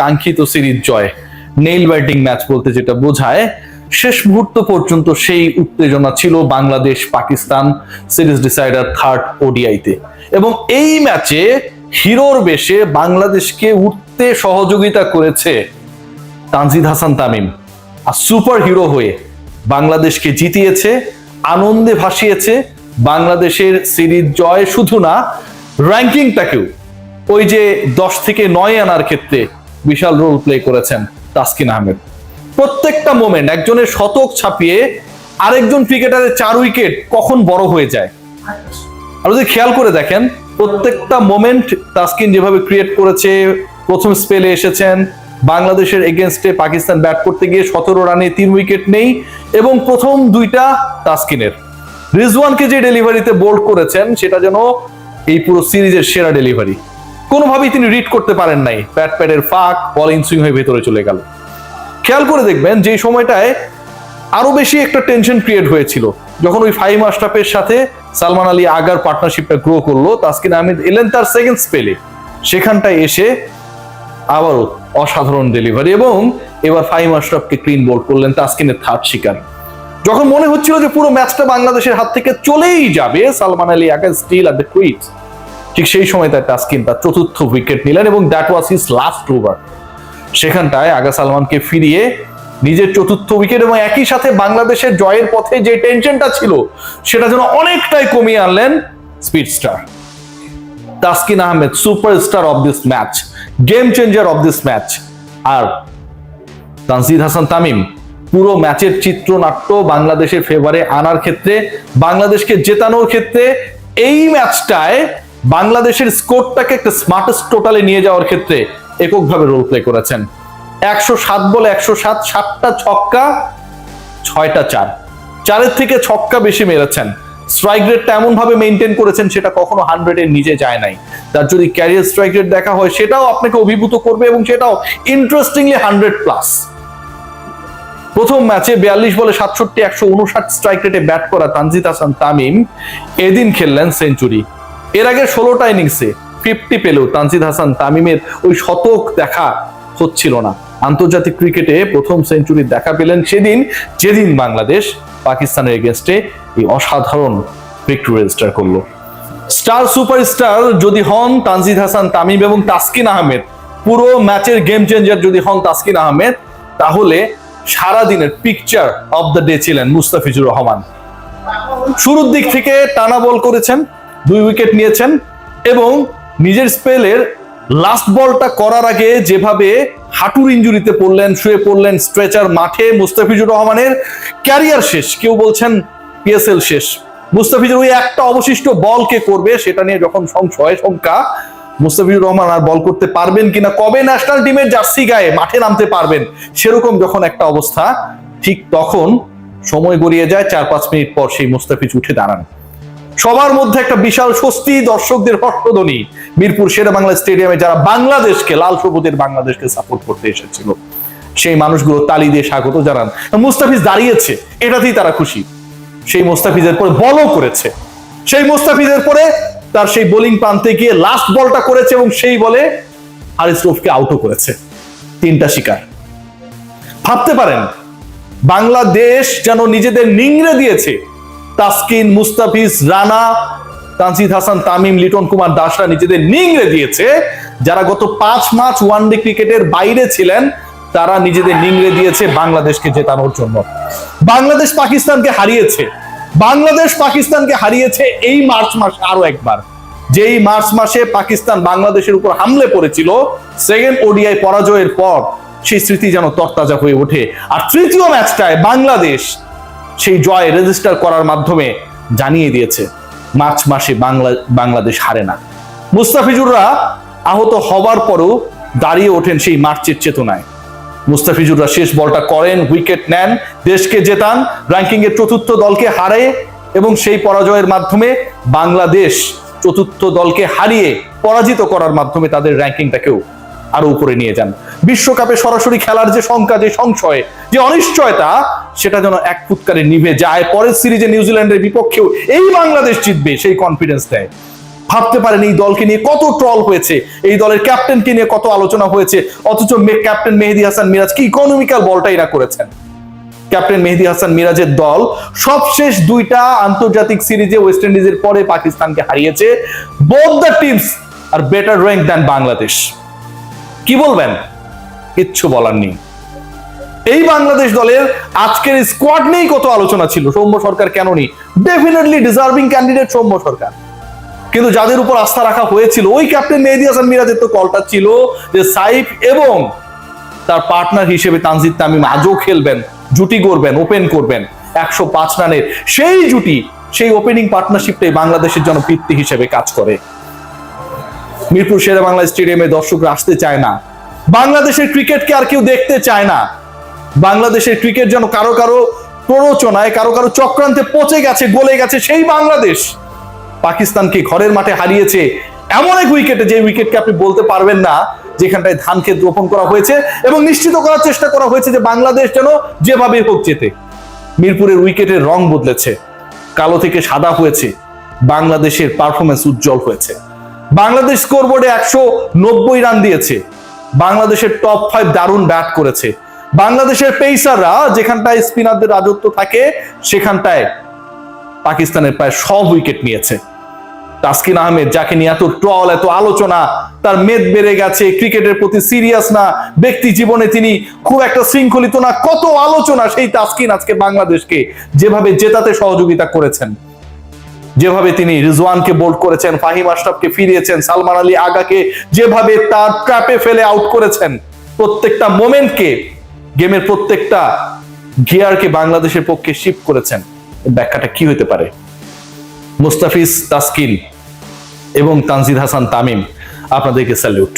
কাঙ্ক্ষিত সিরিজ জয়, nail biting match বলতে যেটা বোঝায়, শেষ মুহূর্ত পর্যন্ত সেই উত্তেজনা ছিল Bangladesh Pakistan series decider third ওডিআইতে। এবং এই ম্যাচে হিরোর বেশে বাংলাদেশকে উঠতে সহযোগিতা করেছে তানজিদ হাসান তামিম, আর সুপার হিরো হয়ে বাংলাদেশকে জিতিয়েছে, আনন্দে ভাসিয়েছে। বাংলাদেশের সিরিজ জয় শুধু না, র্যাঙ্কিংটাকেও ওই যে 10 থেকে 9 আনার ক্ষেত্রে বিশাল রোল প্লে করেছেন তাসকিন আহমেদ। প্রত্যেকটা মোমেন্ট, একজনের শতক ছাপিয়ে আরেকজন ক্রিকেটারের 4 উইকেট কখন বড় হয়ে যায়, আর যদি খেয়াল করে দেখেন প্রত্যেকটা মোমেন্ট তাসকিন যেভাবে ক্রিয়েট করেছে। প্রথম স্পেলে এসেছেন, বাংলাদেশের এগেনস্টে পাকিস্তান ব্যাট করতে গিয়ে 17 রানে 3 উইকেট নেই, এবং প্রথম দুইটা তাসকিনের। রিজওয়ানকে যে ডেলিভারিতে বোল্ড করেছেন সেটা যেন এই পুরো সিরিজের সেরা ডেলিভারি। কোনোভাবেই তিনি রিড করতে পারেন নাই, প্যাডের ফাঁক, বল ইনসুইং হয়ে ভেতরে চলে গেল। খেয়াল করে দেখবেন যে সময়টায় আরো বেশি একটা টেনশন ক্রিয়েট হয়েছিল, যখন ওই ফাহিম আশরাফের সাথে সালমান আলী আগার পার্টনারশিপটা গ্রো করলো, তাসকিন আহমেদ এলেন তার সেকেন্ড স্পেলে, সেখানটায় এসে আবারও অসাধারণ ডেলিভারি, এবং এবার ফাহিম আশরাফকে ক্লিন বোল্ড করলেন তাসকিনের থার্ড শিকার। যখন মনে হচ্ছিল যে পুরো ম্যাচটা বাংলাদেশের হাত থেকে চলেই যাবে, সালমান আলী আগা স্টিল অ্যাট দ্য ক্রিজ, ঠিক সেই সময় তার তাসকিন তার চতুর্থ উইকেট নিলেন, এবং that was his last over. সেখানটায় আগা সালমানকে ফিরিয়ে নিজের চতুর্থ উইকেট, এবং একই সাথে বাংলাদেশের জয়ের পথে যে টেনশনটা ছিল সেটা যেন অনেকটাই কমিয়ে আনলেন speed star Taskin Ahmed, superstar of this match, game changer of this match. আর তানজিদ হাসান তামিম পুরো ম্যাচের চিত্রনাট্য বাংলাদেশের ফেভারে আনার ক্ষেত্রে, বাংলাদেশকে জেতানোর ক্ষেত্রে, এই ম্যাচটায় বাংলাদেশের স্কোরটাকে একটা স্মার্টেস্ট টোটালে নিয়ে যাওয়ার ক্ষেত্রে এককভাবে রোল প্লে করেছেন। 107 বলে 107, 7টা ছক্কা, 6টা চার, 4-এর থেকে ছক্কা বেশি মেরেছেন। স্ট্রাইক রেটটা এমন ভাবে মেনটেন করেছেন সেটা কখনো 100-এর নিচে যায় নাই। তার যদি ক্যারিয়ার স্ট্রাইক রেট দেখা হয় সেটাও আপনাকে অভিভূত করবে, এবং সেটাও ইন্টারেস্টিংলি 100+। প্রথম ম্যাচে 42 বলে 67, 159 স্ট্রাইক রেটে ব্যাট করা তানজিদ হাসান তামিম এদিন খেললেন সেঞ্চুরি। এর আগে 16টা ইনিংসে 50 পেলেও তানজিদ হাসান তামিমের ওই শতক দেখা হচ্ছিল না। আন্তর্জাতিক ক্রিকেটে প্রথম সেঞ্চুরি দেখা পেলেন সেদিন, যেদিন বাংলাদেশ পাকিস্তানের এগেনস্টে এই অসাধারণ ভিক্টরি রেজিস্টার করলো। স্টার সুপারস্টার যদি হন তানজিদ হাসান তামিম এবং তাসকিন আহমেদ, পুরো ম্যাচের গেম চেঞ্জার যদি হন তাসকিন আহমেদ, তাহলে সারা দিনের পিকচার অফ দ্য ডে ছিলেন মুস্তাফিজুর রহমান। শুরুর দিক থেকে টানা বল করেছেন, 2 উইকেট নিয়েছেন, এবং নিজের স্পেলের লাস্ট বলটা করার আগে যেভাবে হাঁটুর ইনজুরিতে পড়লেন, শুয়ে পড়লেন স্ট্রেচার মাঠে, মুস্তাফিজুর রহমানের ক্যারিয়ার শেষ, কেউ বলছেন পিএসএল শেষ। মুস্তাফিজুর ওই একটা অবশিষ্ট বল কে করবে সেটা নিয়ে যখন সংশয় শঙ্কা, মুস্তাফিজুর রহমান আর বল করতে পারবেন কিনা, কবে ন্যাশনাল টিমের জার্সি গায়ে মাঠে নামতে পারবেন, সেরকম যখন একটা অবস্থা, ঠিক তখন সময় গড়িয়ে যায়, 4-5 মিনিট পর সেই মুস্তাফিজ উঠে দাঁড়ান। সবার মধ্যে একটা বিশাল স্বস্তি, দর্শকদের হর্ষধ্বনি মিরপুর শেরেবাংলা স্টেডিয়ামে, যারা বাংলাদেশকে, লাল সবুজের বাংলাদেশকে সাপোর্ট করতে এসেছিল, সেই মানুষগুলো তালি দিয়ে স্বাগত জানান। মুস্তাফিজ দাঁড়িয়েছে, এটাতেই তারা খুশি। সেই মুস্তাফিজের পরে বলও করেছে, সেই মুস্তাফিজের পরে তার সেই বোলিং প্রান্তে গিয়ে লাস্ট বলটা করেছে, এবং সেই বলে হারিস রৌফকে আউটও করেছে। 3টা শিকার। ভাবতে পারেন বাংলাদেশ যেন নিজেদের নিংড়ে দিয়েছে। তাসকিন, মুস্তাফিজ, রানা, তানজিদ হাসান তামিম, লিটন কুমার দাসরা নিজেদের নিংড়ে দিয়েছে। যারা গত 5 মাস ওয়ানডে ক্রিকেটের বাইরে ছিলেন, তারা নিজেদের নিংড়ে দিয়েছে বাংলাদেশকে জেতানোর জন্য। বাংলাদেশ পাকিস্তানকে হারিয়েছে, বাংলাদেশ পাকিস্তানকে হারিয়েছে এই মার্চ মাসে আরো একবার, যেই মার্চ মাসে পাকিস্তান বাংলাদেশের উপর হামলে পড়েছিল সেকেন্ড ওডিআই পরাজয়ের পর। সেই স্মৃতি যেন তরতাজা হয়ে ওঠে। আর তৃতীয় ম্যাচটায় বাংলাদেশ সেই জয় রেজিস্টার করার মাধ্যমে জানিয়ে দিয়েছে মার্চ মাসে বাংলাদেশ হারে না। মুস্তাফিজুররা আহত হবার পরও দাঁড়িয়ে ওঠেন সেই মার্চের চেতনায়। মুস্তাফিজুররা শেষ বলটা করেন, উইকেট নেন, দেশকে জেতান, র্যাঙ্কিং এর 4র্থ দলকে হারায়, এবং সেই পরাজয়ের মাধ্যমে বাংলাদেশ 4র্থ দলকে হারিয়ে পরাজিত করার মাধ্যমে তাদের র্যাঙ্কিংটাকেও আরো উপরে নিয়ে যান। বিশ্বকাপে সরাসরি খেলার যে শঙ্কা, যে সংশয়, যে অনিশ্চয়তা, সেটা যেন এক ফুৎকারে নিভে যায়। পরের সিরিজে নিউজিল্যান্ডের বিপক্ষেও এই বাংলাদেশ জিতবে সেই কনফিডেন্স দেয়। ভাবতে পারেন এই দলকে নিয়ে কত ট্রল হয়েছে, এই দলের ক্যাপ্টেনকে নিয়ে কত আলোচনা হয়েছে, অথচ ক্যাপ্টেন মেহেদী হাসান মিরাজ কি ইকোনমিক্যাল বলটাই না করেছেন। ক্যাপ্টেন মেহেদী হাসান মিরাজের দল সবশেষ দুইটা আন্তর্জাতিক সিরিজে ওয়েস্ট ইন্ডিজের পরে পাকিস্তানকে হারিয়েছে। Both the teams are better rank than Bangladesh. কি বলবেন? কিচ্ছু বলার নেই। এই বাংলাদেশ দলের আজকের স্কোয়াড নেই কত আলোচনা ছিল, সৌম্য সরকার কেন নেই? ডেফিনেটলি ডিজার্ভিং ক্যান্ডিডেট সৌম্য সরকার, কিন্তু যাদের উপর আস্থা রাখা হয়েছিল ওই ক্যাপ্টেন মেহেদী হাসান মিরাজের তো কলটা ছিল যে সাইফ এবং তার পার্টনার হিসেবে তানজিদ তামিম আজও খেলবেন, জুটি করবেন, ওপেন করবেন 105 রানের সেই জুটি, সেই ওপেনিং পার্টনারশিপটাই বাংলাদেশের জন্য ভিত্তি হিসেবে কাজ করে। মিরপুর শেরেবাংলা স্টেডিয়ামে দর্শকরা আসতে চায় না, বাংলাদেশের ক্রিকেটকে আর কেউ দেখতে চায় না। বাংলাদেশের ক্রিকেট যেন কারো কারো প্ররোচনায়, কারো কারো চক্রান্তে পচে গেছে, গলে গেছে। সেই বাংলাদেশ পাকিস্তানকে ঘরের মাঠে হারিয়েছে এমন এক উইকেটে, যে উইকেটকে আপনি বলতে পারবেন না যেখানটায় ধান ক্ষেত রোপণ করা হয়েছে এবং নিশ্চিত করার চেষ্টা করা হয়েছে যে বাংলাদেশ যেন যেভাবে হোক জেতে। মিরপুরের উইকেটের রং বদলেছে, কালো থেকে সাদা হয়েছে, বাংলাদেশের পারফরমেন্স উজ্জ্বল হয়েছে। বাংলাদেশ স্কোরবোর্ডে 190 রান দিয়েছে, বাংলাদেশের টপ 5 দারুণ ব্যাট করেছে। বাংলাদেশের পেসাররা যেখানটায় স্পিনারদের রাজত্ব থাকে সেখানটায় পাকিস্তানের প্রায় সব উইকেট নিয়েছে। তাসকিন আহমেদ, যাকে নিয়ে এত ট্রল, এত আলোচনা, তার মেদ বেড়ে গেছে, ক্রিকেটের প্রতি সিরিয়াস না, ব্যক্তি জীবনে তিনি খুব একটা শৃঙ্খলিত না, কত আলোচনা। সেই তাসকিন আজকে বাংলাদেশকে যেভাবে জেতাতে সহযোগিতা করেছেন, যেভাবে তিনি রিজওয়ানকে বোল্ড করেছেন, ফাহিম আশরাফকে ফিরিয়েছেন, সালমান আলী আগাকে যেভাবে তার ট্র্যাপে ফেলে আউট করেছেন, প্রত্যেকটা মোমেন্টকে, গেমের প্রত্যেকটা গিয়ারকে বাংলাদেশের পক্ষে শিফট করেছেন। ব্যাখ্যাটা কি হতে পারে? মুস্তাফিজ, তাসকিন এবং তানজিদ হাসান তামিম, আপনাদেরকে স্যালিউট।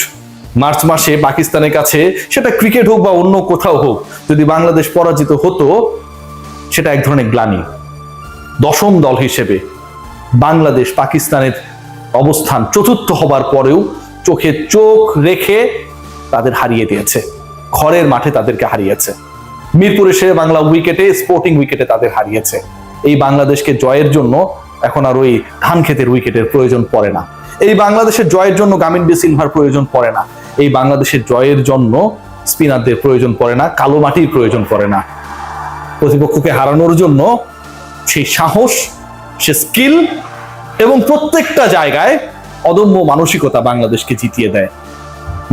মার্চ মাসে পাকিস্তানের কাছে, সেটা ক্রিকেট হোক বা অন্য কোথাও হোক, যদি বাংলাদেশ পরাজিত হতো সেটা এক ধরনের গ্লানি। 10ম দল হিসেবে বাংলাদেশ পাকিস্তানের অবস্থান চতুর্থ হবার পরেও চোখে চোখ রেখে তাদের হারিয়ে দিয়েছে, ঘরের মাঠে তাদেরকে হারিয়েছে। মিরপুরে শেরেবাংলা উইকেটে, স্পোর্টিং উইকেটে তাদের হারিয়েছে। এই বাংলাদেশকে জয়ের জন্য এখন আর ওই ধান ক্ষেতের উইকেটের প্রয়োজন পড়ে না। এই বাংলাদেশের জয়ের জন্য গামিন ডি সিলভার প্রয়োজন পড়ে না। এই বাংলাদেশের জয়ের জন্য স্পিনারদের প্রয়োজন পড়ে না, কালো মাটির প্রয়োজন পড়ে না। প্রতিপক্ষকে হারানোর জন্য সেই সাহস, সে স্কিল এবং প্রত্যেকটা জায়গায় অদম্য মানসিকতা বাংলাদেশকে জিতিয়ে দেয়।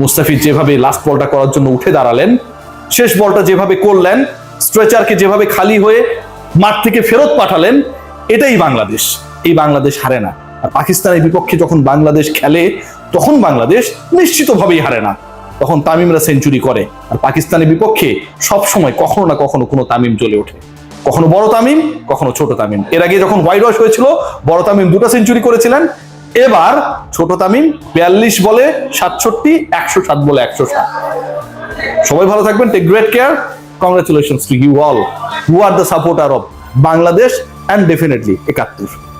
মুস্তাফিজ যেভাবে লাস্ট বলটা করার জন্য উঠে দাঁড়ালেন, শেষ বলটা যেভাবে করলেন, স্ট্রেচারকে যেভাবে খালি হয়ে মাঠ থেকে ফেরত পাঠালেন, এটাই বাংলাদেশ। এই বাংলাদেশ হারে না। আর পাকিস্তানের বিপক্ষে যখন বাংলাদেশ খেলে তখন বাংলাদেশ নিশ্চিতভাবেই হারে না, তখন তামিমরা সেঞ্চুরি করে। আর পাকিস্তানের বিপক্ষে সবসময় কখনো না কখনো কোনো তামিম জ্বলে ওঠে, কখনো বড় তামিম, কখনো ছোট তামিম। এর আগে যখন হোয়াইট ওয়াশ হয়েছিল বড় তামিম 2টা সেঞ্চুরি করেছিলেন, এবার ছোট তামিম 42 বলে 67, 107 বলে 107। সবাই ভালো থাকবেন, take great care. Congratulations to you all who are the supporter of Bangladesh and definitely 71।